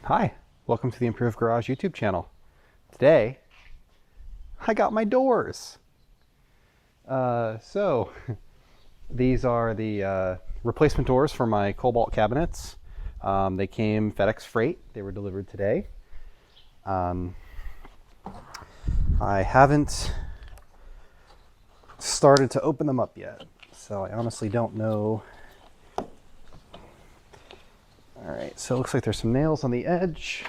Hi, welcome to the Improved Garage YouTube channel. Today, I got my doors. These are the replacement doors for my Kobalt cabinets. They came FedEx Freight. They were delivered today. I haven't started to open them up yet, so I honestly don't know. All right, so it looks like there's some nails on the edge.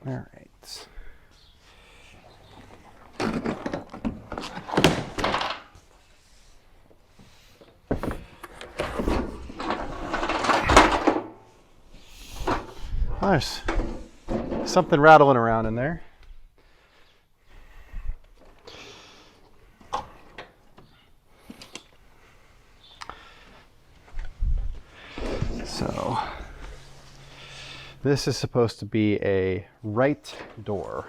All right. There's something rattling around in there. So this is supposed to be a right door.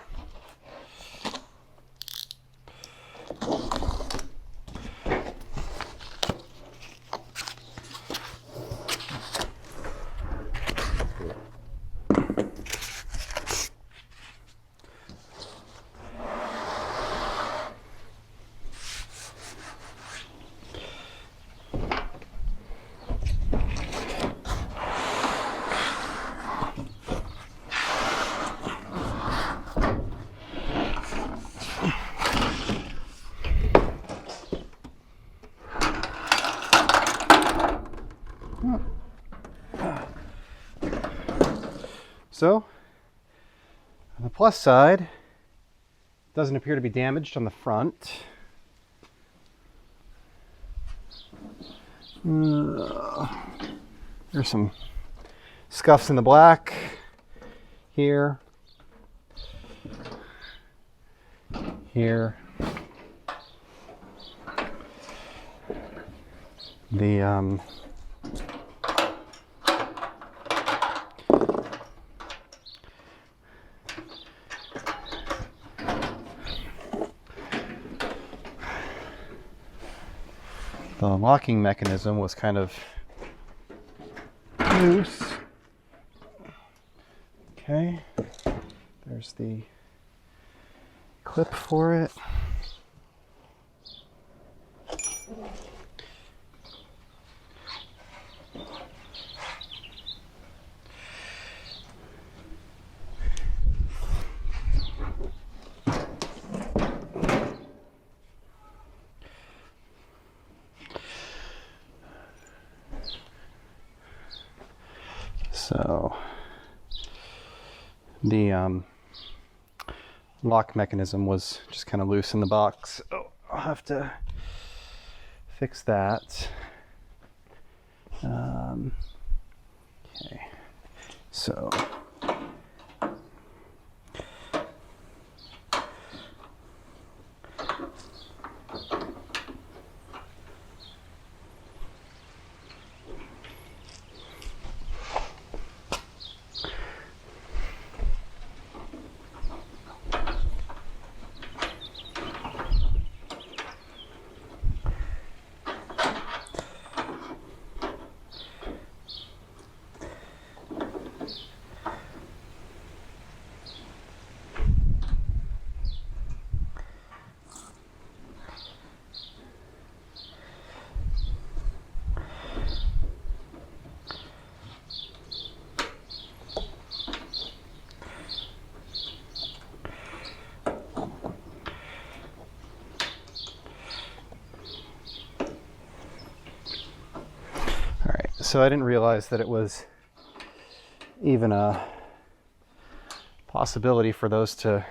So, on the plus side, it doesn't appear to be damaged on the front. There's some scuffs in the black here, here. The locking mechanism was kind of loose. Okay, there's the clip for it. So the lock mechanism was just kind of loose in the box. Oh, I'll have to fix that. Okay, so So I didn't realize that it was even a possibility for those to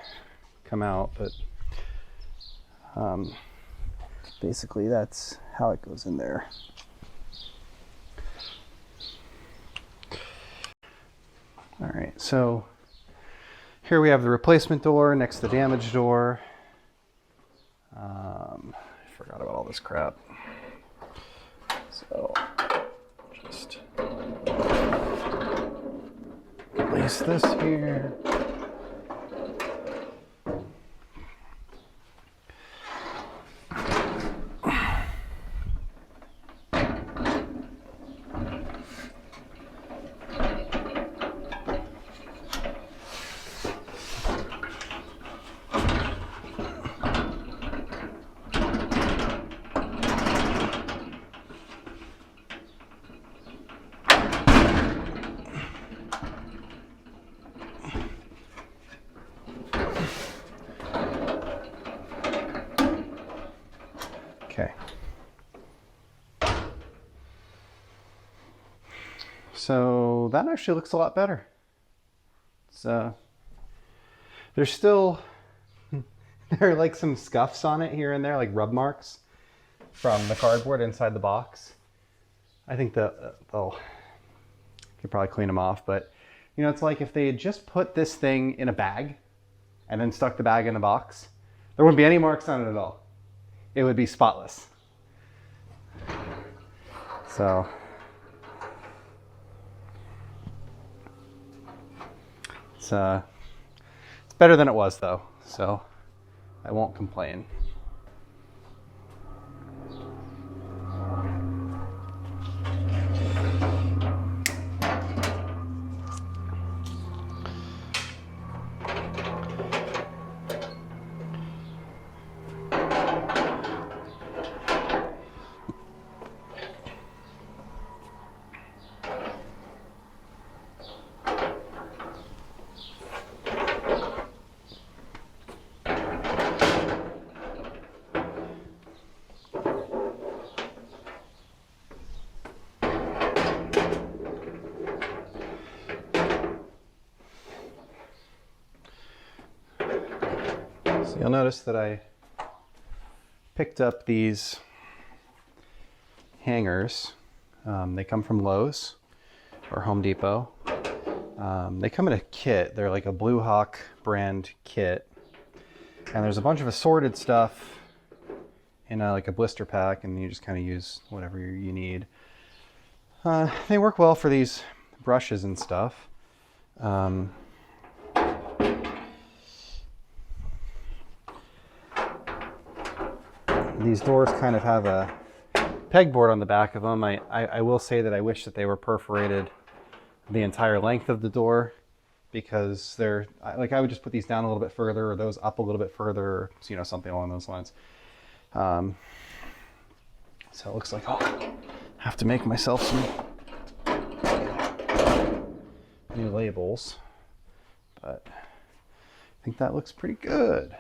come out, but Basically, that's how it goes in there. All right, so here we have the replacement door next to the damaged door. I forgot about all this crap. So just place this here. Okay. So that actually looks a lot better. It's, there's still, there are like some scuffs on it here and there, like rub marks from the cardboard inside the box. I think that they'll, could probably clean them off, but you know, it's like if they had just put this thing in a bag and then stuck the bag in the box, there wouldn't be any marks on it at all. It would be spotless. So it's better than it was though, so I won't complain. So you'll notice that I picked up these hangers. They come from Lowe's or Home Depot. They come in a kit. They're like a Blue Hawk brand kit. And there's a bunch of assorted stuff in like a blister pack, and you just kind of use whatever you need. They work well for these brushes and stuff. These doors kind of have a pegboard on the back of them. I will say that I wish that they were perforated the entire length of the door, because they're like, I would just put these down a little bit further, or those up a little bit further, or, you know, something along those lines. So it looks like I'll have to make myself some new labels, but I think that looks pretty good.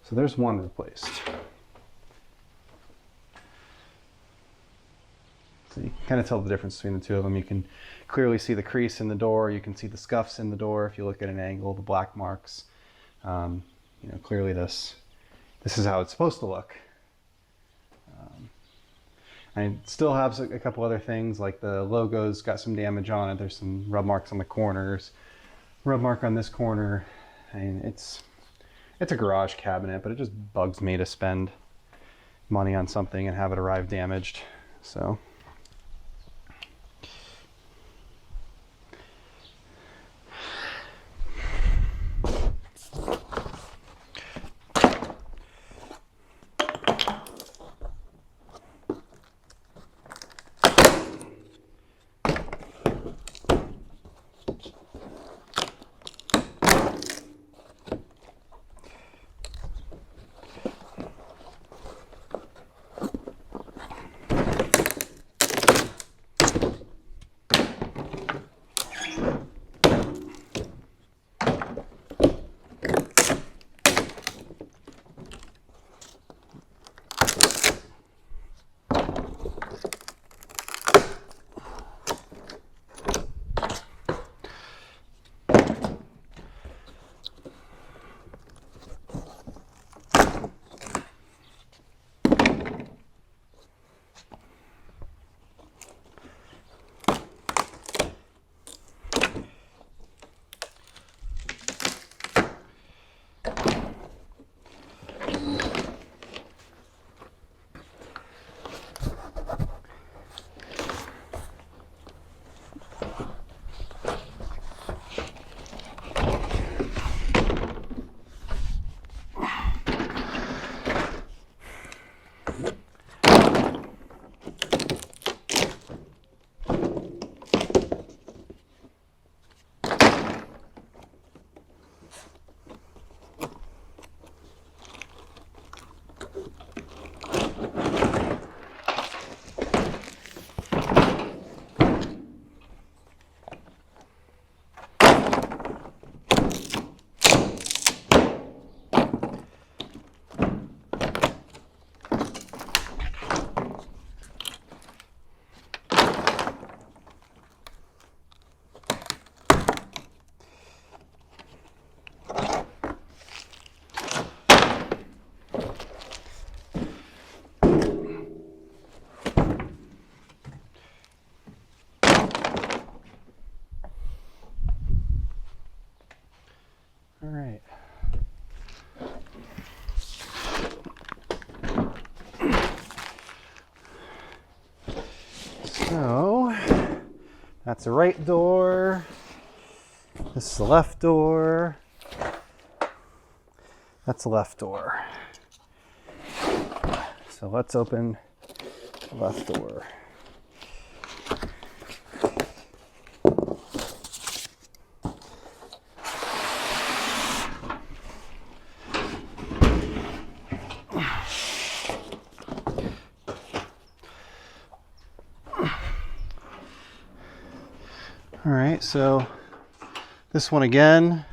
So there's one replaced. So you can kind of tell the difference between the two of them. You can clearly see the crease in the door. You can see the scuffs in the door if you look at an angle, the black marks. You know, clearly this is how it's supposed to look. And it still has a couple other things, like the logo's got some damage on it. There's some rub marks on the corners, rub mark on this corner. I mean, it's a garage cabinet, but it just bugs me to spend money on something and have it arrive damaged. So That's the right door. This is the left door. That's the left door. So let's open the left door. All right, so this one again.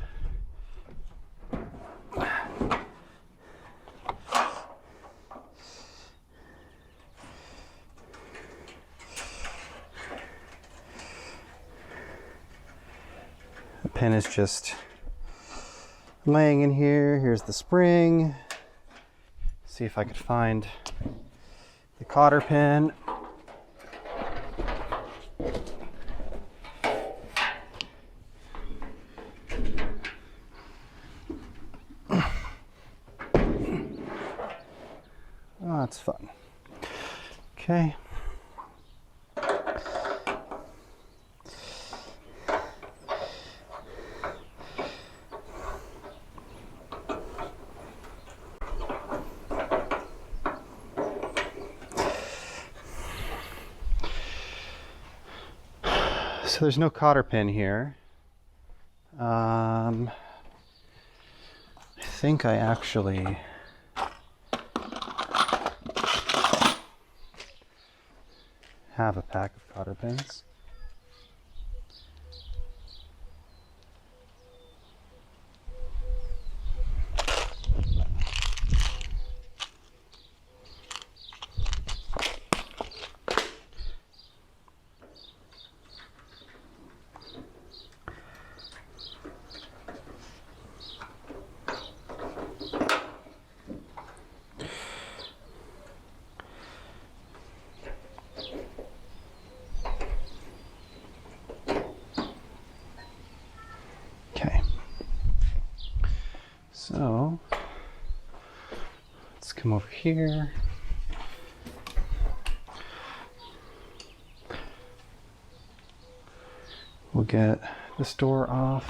The pin is just laying in here. Here's the spring. See if I could find the cotter pin. Oh, that's fun. Okay. So there's no cotter pin here. I think I actually have a pack of cotter pins. Okay, so let's come over here. We'll get this door off.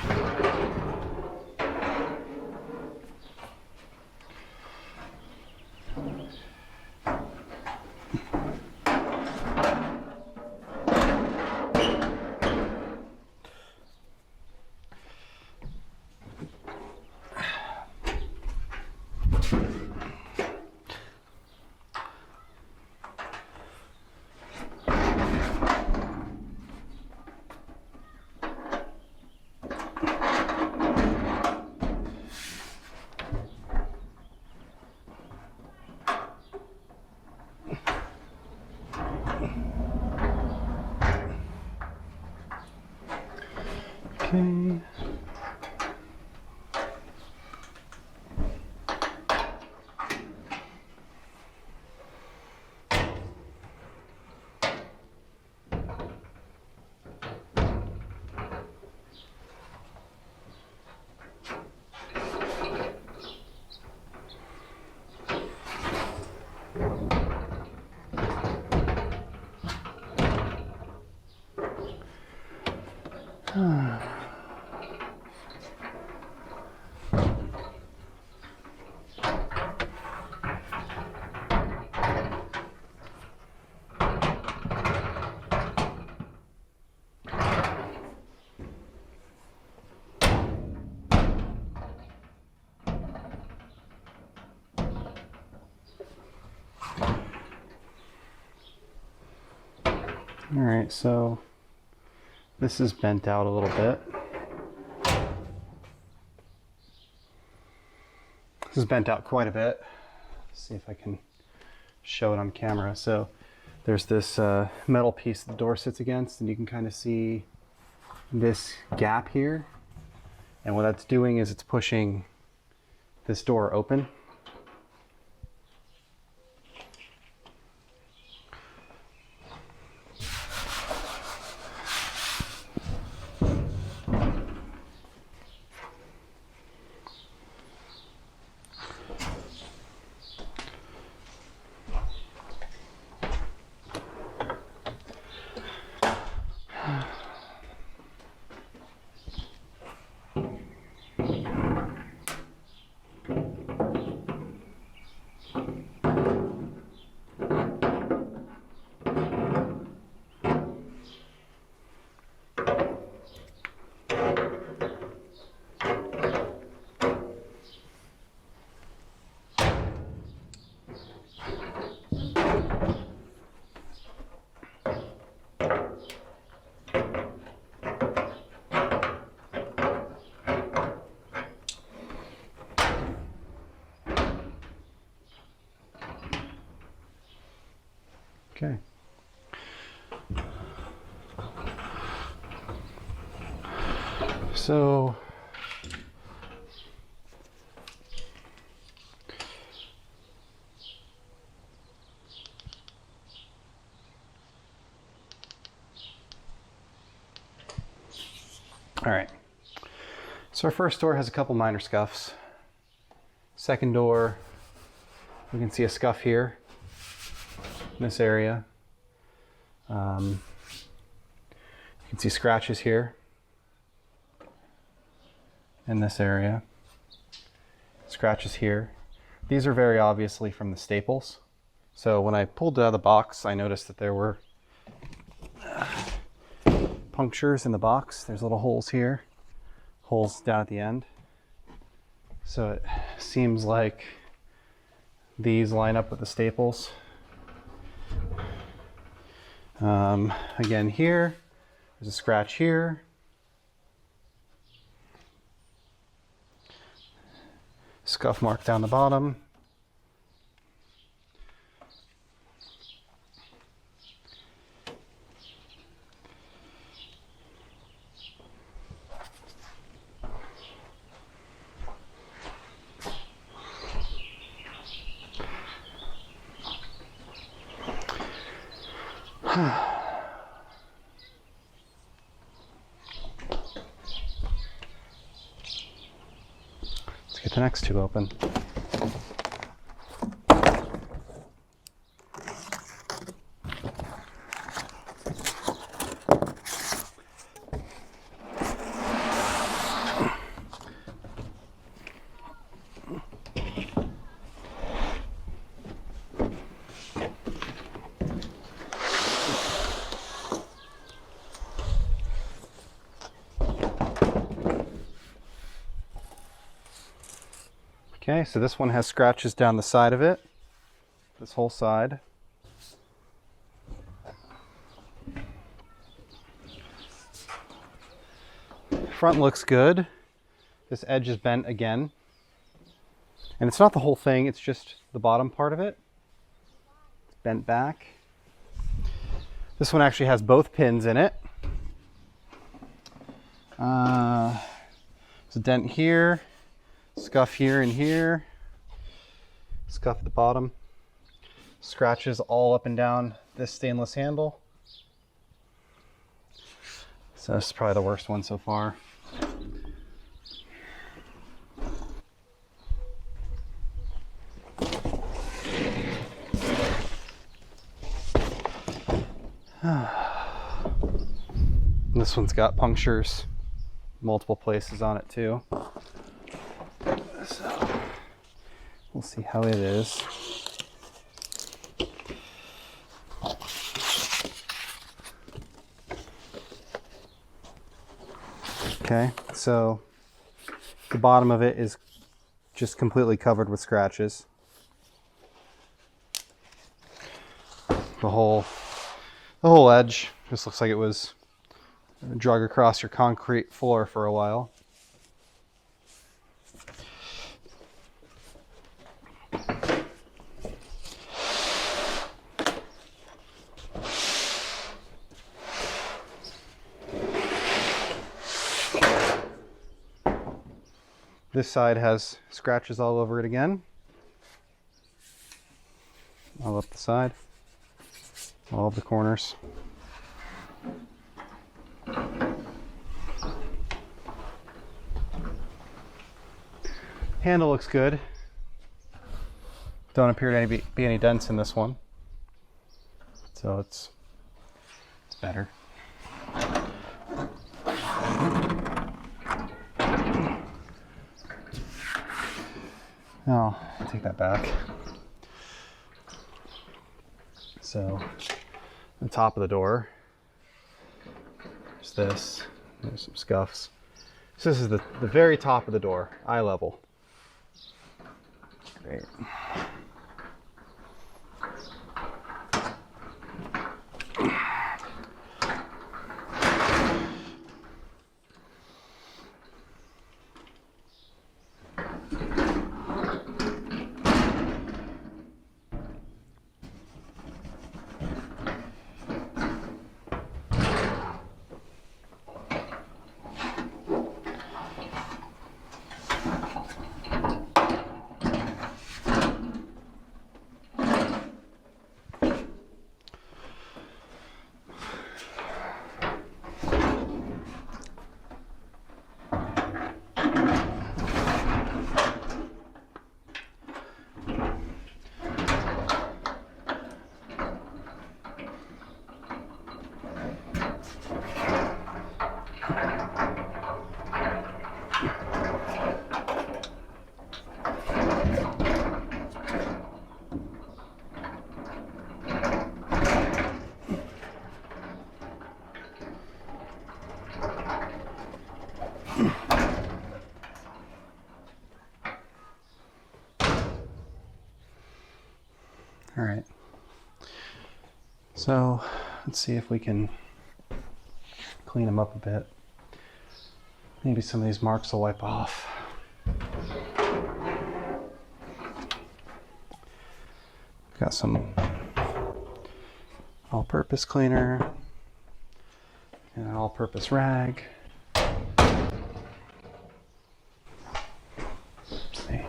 Okay. All right, so this is bent out a little bit. This is bent out quite a bit. Let's see if I can show it on camera. So there's this metal piece the door sits against, and you can kind of see this gap here. And what that's doing is it's pushing this door open. Okay. So all right. So our first door has a couple minor scuffs. Second door, we can see a scuff here in this area. You can see scratches here in this area. Scratches here. These are very obviously from the staples. So when I pulled it out of the box, I noticed that there were punctures in the box. There's little holes here, holes down at the end. So it seems like these line up with the staples. Again here, there's a scratch here. Scuff mark down the bottom. Let's get the next two open. Okay, so this one has scratches down the side of it, this whole side. Front looks good. This edge is bent again. And it's not the whole thing, it's just the bottom part of it. It's bent back. This one actually has both pins in it. There's a dent here. Scuff here and here, scuff at the bottom, scratches all up and down this stainless handle. So this is probably the worst one so far. This one's got punctures, multiple places on it too. So we'll see how it is. Okay, so the bottom of it is just completely covered with scratches. The whole edge just looks like it was drug across your concrete floor for a while. This side has scratches all over it again. All up the side. All of the corners. Handle looks good. Don't appear to be any dents in this one. So it's better. Oh, I'll take that back. So, the top of the door, there's this, there's some scuffs. So this is the very top of the door, eye level. Great. All right. So let's see if we can clean them up a bit. Maybe some of these marks will wipe off. Got some all-purpose cleaner and an all-purpose rag. Let's see.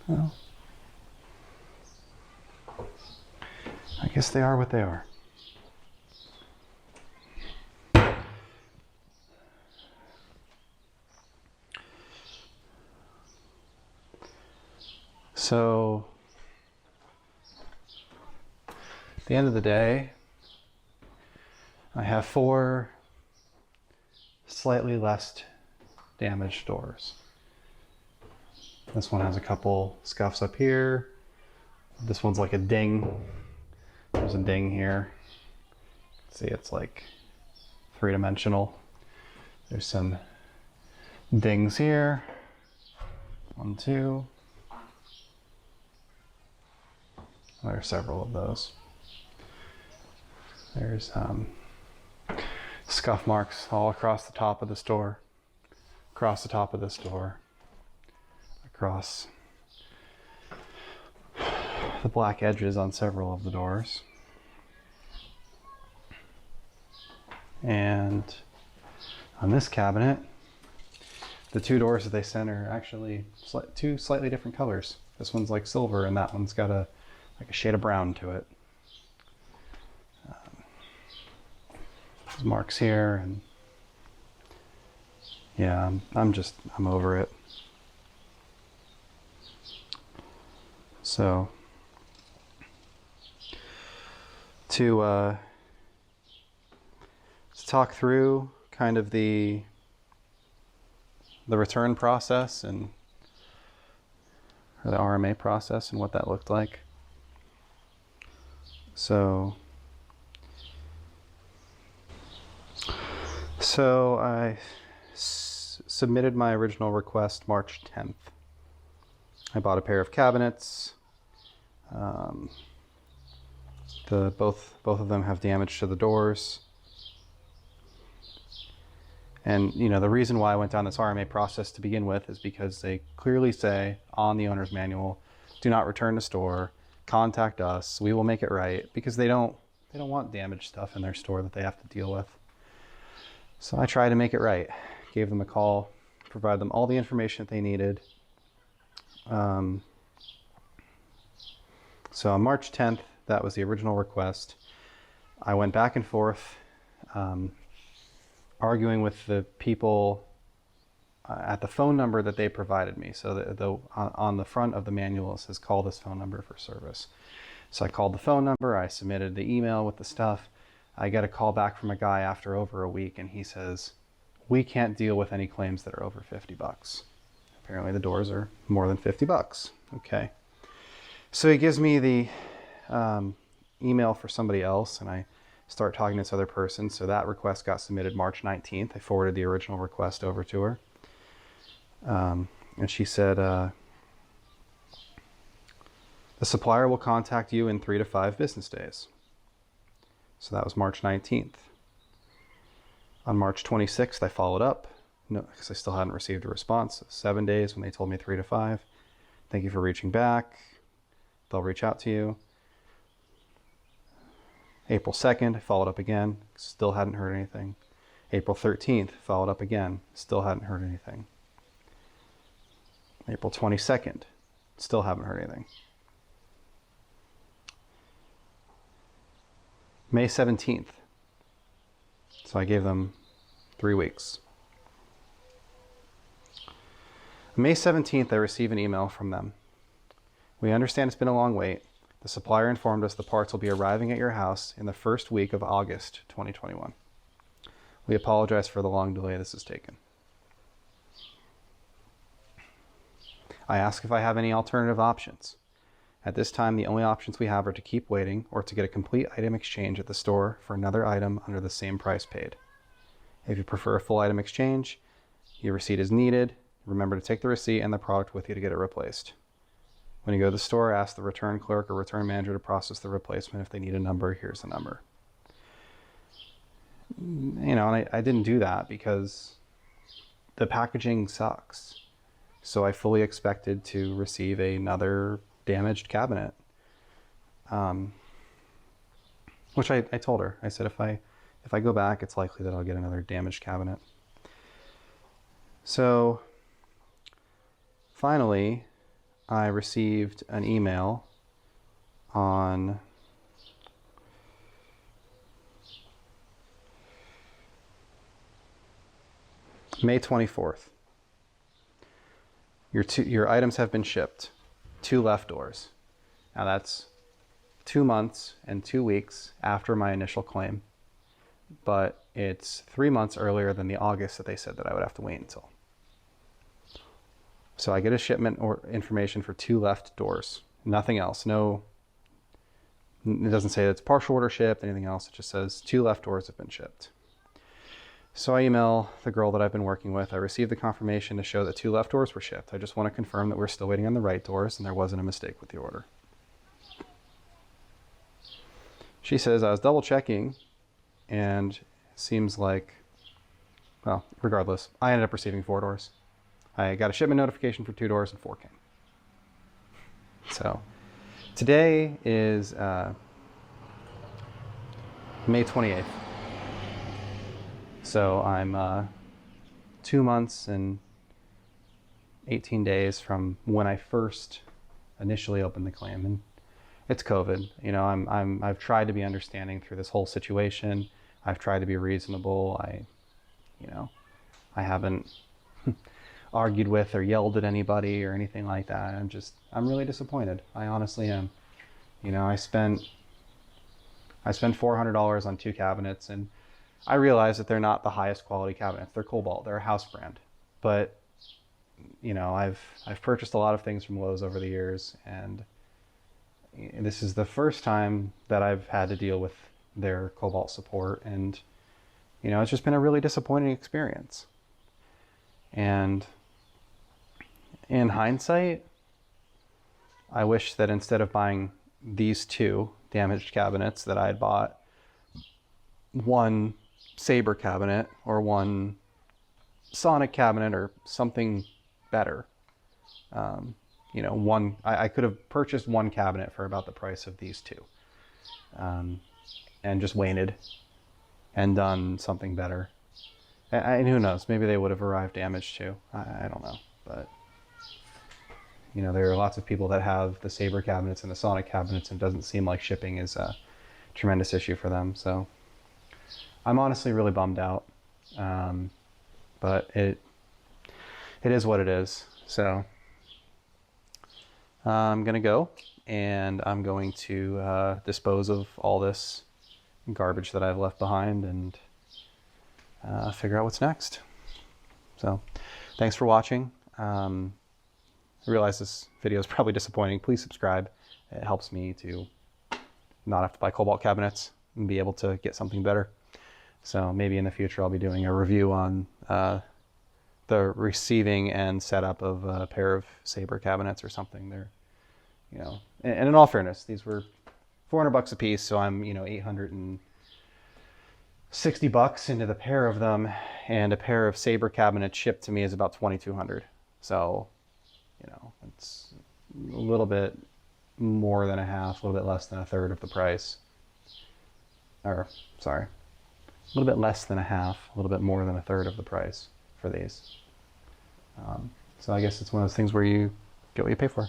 Well, I guess they are what they are. So, at the end of the day, I have 4 slightly less damaged doors. This one has a couple scuffs up here. This one's like a ding. There's a ding here. See, it's like 3-dimensional. There's some dings here. 1, 2. There are several of those. There's scuff marks all across the top of this door, across the top of this door, across the black edges on several of the doors. And on this cabinet, the 2 doors that they sent are actually 2 slightly different colors. This one's like silver and that one's got like a shade of brown to it. There's marks here, and yeah, I'm over it. So to talk through kind of the return process or the RMA process and what that looked like. So I submitted my original request March 10th. I bought a pair of cabinets. Both of them have damage to the doors. And you know, the reason why I went down this RMA process to begin with is because they clearly say on the owner's manual, do not return to store, contact us, we will make it right, because they don't want damaged stuff in their store that they have to deal with. So I tried to make it right. Gave them a call, provided them all the information that they needed. So on March 10th, that was the original request. I went back and forth, arguing with the people at the phone number that they provided me. So on the front of the manual it says, call this phone number for service. So I called the phone number, I submitted the email with the stuff. I get a call back from a guy after over a week, and he says, we can't deal with any claims that are over $50. Apparently the doors are more than $50. Okay. So he gives me the email for somebody else, and I start talking to this other person. So that request got submitted March 19th. I forwarded the original request over to her. And she said, the supplier will contact you in 3 to 5 business days. So that was March 19th. On March 26th, I followed up. No, because I still hadn't received a response. So 7 days when they told me 3 to 5. Thank you for reaching back. They'll reach out to you. April 2nd, I followed up again. Still hadn't heard anything. April 13th, followed up again. Still hadn't heard anything. April 22nd, still haven't heard anything. May 17th. So I gave them 3 weeks. May 17th, I received an email from them. We understand it's been a long wait. The supplier informed us the parts will be arriving at your house in the first week of August 2021. We apologize for the long delay this has taken. I ask if I have any alternative options. At this time, the only options we have are to keep waiting or to get a complete item exchange at the store for another item under the same price paid. If you prefer a full item exchange, your receipt is needed. Remember to take the receipt and the product with you to get it replaced. When you go to the store, ask the return clerk or return manager to process the replacement. If they need a number, here's the number. You know, and I didn't do that because the packaging sucks. So I fully expected to receive another damaged cabinet. Which I told her. I said if I go back, it's likely that I'll get another damaged cabinet. So finally, I received an email on May 24th. Your items have been shipped. 2 left doors. Now that's 2 months and 2 weeks after my initial claim, but it's 3 months earlier than the August that they said that I would have to wait until. So I get a shipment or information for 2 left doors. Nothing else. No, it doesn't say that it's partial order shipped, anything else. It just says 2 left doors have been shipped. So I email the girl that I've been working with. I received the confirmation to show that 2 left doors were shipped. I just want to confirm that we're still waiting on the right doors and there wasn't a mistake with the order. She says I was double checking and it seems like, well, regardless, I ended up receiving 4 doors. I got a shipment notification for 2 doors and 4 came. So today is May 28th. So I'm 2 months and 18 days from when I first initially opened the claim, and it's COVID. You know, I've tried to be understanding through this whole situation. I've tried to be reasonable. I haven't argued with or yelled at anybody or anything like that. I'm really disappointed. I honestly am. You know, I spent $400 on 2 cabinets, and I realize that they're not the highest quality cabinets. They're Kobalt. They're a house brand. But, you know, I've purchased a lot of things from Lowe's over the years, and this is the first time that I've had to deal with their Kobalt support, and, you know, it's just been a really disappointing experience. And in hindsight, I wish that instead of buying these 2 damaged cabinets that I had bought, 1 Sabre cabinet or 1 Sonic cabinet or something better. You know, I could have purchased 1 cabinet for about the price of these 2, and just waited and done something better. And who knows, maybe they would have arrived damaged too. I don't know, but you know, there are lots of people that have the Sabre cabinets and the Sonic cabinets, and it doesn't seem like shipping is a tremendous issue for them. So I'm honestly really bummed out, but it is what it is. So I'm gonna go and I'm going to dispose of all this garbage that I've left behind and figure out what's next. So thanks for watching. I realize this video is probably disappointing. Please subscribe. It helps me to not have to buy Kobalt cabinets and be able to get something better. So maybe in the future I'll be doing a review on the receiving and setup of a pair of Sabre cabinets or something. They're, you know, and in all fairness, these were $400 a piece, so I'm, you know, $860 into the pair of them, and a pair of Sabre cabinets shipped to me is about $2,200. So, you know, it's a little bit more than a half, a little bit less than a third of the price. Or, sorry, a little bit less than a half, a little bit more than a third of the price for these. So I guess it's one of those things where you get what you pay for.